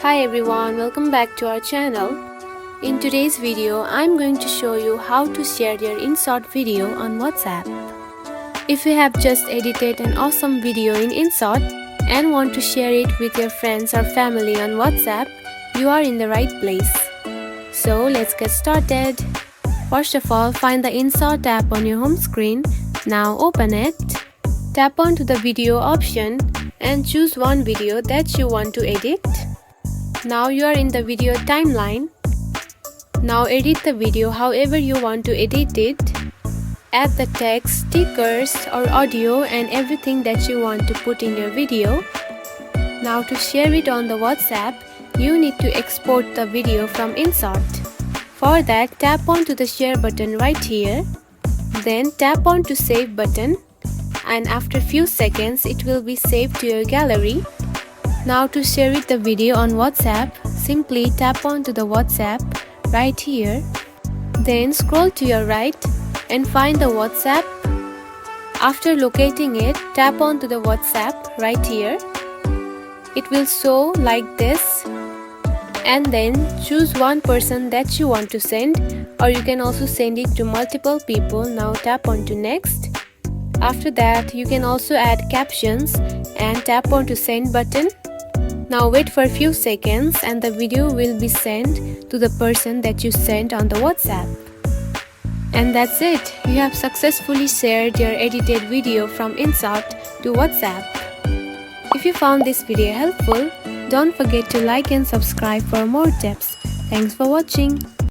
Hi everyone, welcome back to our channel. In today's video, I'm going to show you how to share your InShot video on WhatsApp. If you have just edited an awesome video in InShot and want to share it with your friends or family on WhatsApp, you are in the right place. So let's get started. First of all, find the InShot app on your home screen. Now open it. Tap onto the video option and choose one video that you want to edit. Now you are in the video timeline. Now edit the video however you want to edit it. Add the text, stickers or audio and everything that you want to put in your video. Now to share it on the WhatsApp, you need to export the video from InShot. For that, tap onto the share button right here. Then tap on to save button and after few seconds it will be saved to your gallery. Now to share the video on WhatsApp, simply tap onto the WhatsApp right here. Then scroll to your right and find the WhatsApp. After locating it, tap onto the WhatsApp right here. It will show like this. And then choose one person that you want to send, or you can also send it to multiple people. Now tap onto next. After that, you can also add captions and tap onto send button. Now wait for a few seconds and the video will be sent to the person that you sent on the WhatsApp. And that's it. You have successfully shared your edited video from InShot to WhatsApp. If you found this video helpful, don't forget to like and subscribe for more tips. Thanks for watching.